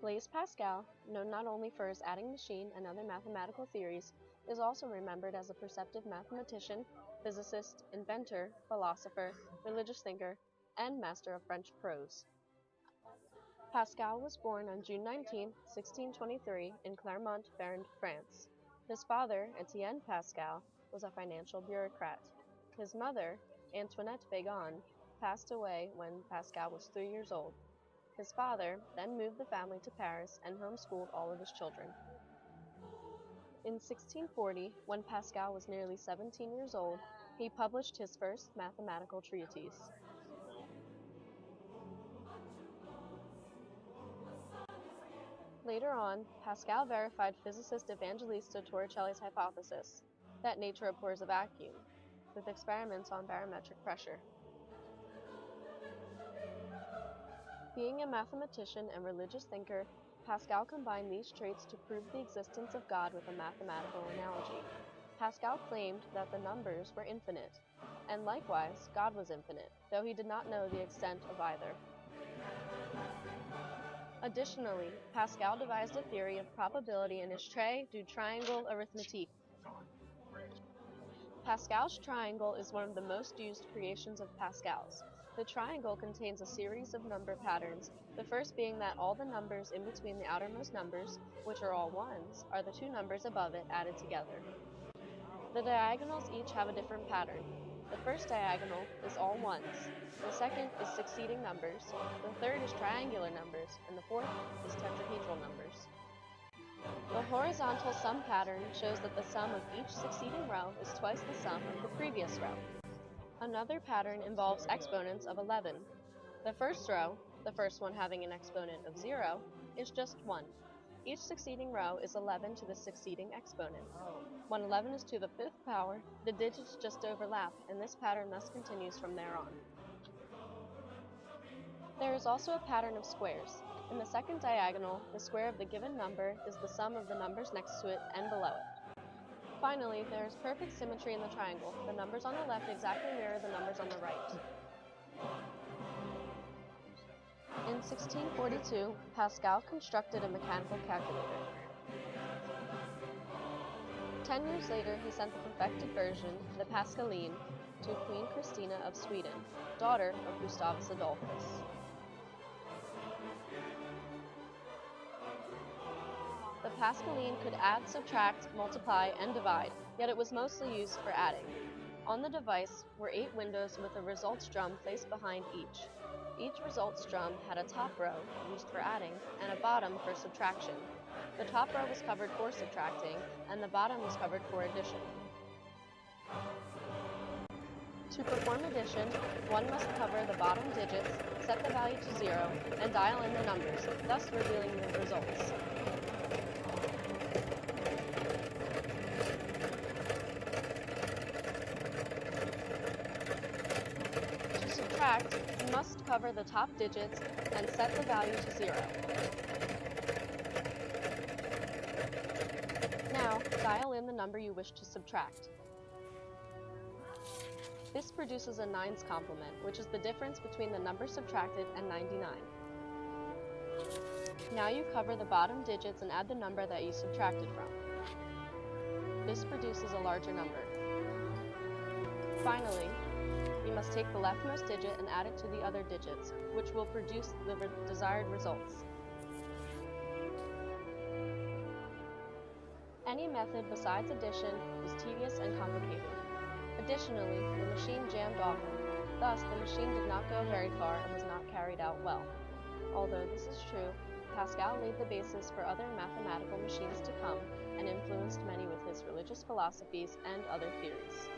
Blaise Pascal, known not only for his adding machine and other mathematical theories, is also remembered as a perceptive mathematician, physicist, inventor, philosopher, religious thinker, and master of French prose. Pascal was born on June 19, 1623, in Clermont-Ferrand, France. His father, Etienne Pascal, was a financial bureaucrat. His mother, Antoinette Bégon, passed away when Pascal was 3 years old. His father then moved the family to Paris and homeschooled all of his children. In 1640, when Pascal was nearly 17 years old, he published his first mathematical treatise. Later on, Pascal verified physicist Evangelista Torricelli's hypothesis that nature abhors a vacuum, with experiments on barometric pressure. Being a mathematician and religious thinker, Pascal combined these traits to prove the existence of God with a mathematical analogy. Pascal claimed that the numbers were infinite, and likewise, God was infinite, though he did not know the extent of either. Additionally, Pascal devised a theory of probability in his trait du triangle arithmétique. Pascal's triangle is one of the most used creations of Pascal's. The triangle contains a series of number patterns, the first being that all the numbers in between the outermost numbers, which are all ones, are the two numbers above it added together. The diagonals each have a different pattern. The first diagonal is all ones, the second is succeeding numbers, the third is triangular numbers, and the fourth is tetrahedral numbers. The horizontal sum pattern shows that the sum of each succeeding row is twice the sum of the previous row. Another pattern involves exponents of 11. The first row, the first one having an exponent of 0, is just 1. Each succeeding row is 11 to the succeeding exponent. When 11 is to the 5th power, the digits just overlap, and this pattern thus continues from there on. There is also a pattern of squares. In the second diagonal, the square of the given number is the sum of the numbers next to it and below it. Finally, there is perfect symmetry in the triangle. The numbers on the left exactly mirror the numbers on the right. In 1642, Pascal constructed a mechanical calculator. 10 years later, he sent the perfected version, the Pascaline, to Queen Christina of Sweden, daughter of Gustavus Adolphus. The Pascaline could add, subtract, multiply, and divide, yet it was mostly used for adding. On the device were 8 windows with a results drum placed behind each. Each results drum had a top row, used for adding, and a bottom for subtraction. The top row was covered for subtracting, and the bottom was covered for addition. To perform addition, one must cover the bottom digits, set the value to 0, and dial in the numbers, thus revealing the results. To subtract, you must cover the top digits and set the value to 0. Now, dial in the number you wish to subtract. This produces a 9's complement, which is the difference between the number subtracted and 99. Now you cover the bottom digits and add the number that you subtracted from. This produces a larger number. Finally, you must take the leftmost digit and add it to the other digits, which will produce the desired results. Any method besides addition is tedious and complicated. Additionally, the machine jammed often, thus the machine did not go very far and was not carried out well. Although this is true, Pascal laid the basis for other mathematical machines to come and influenced many with his religious philosophies and other theories.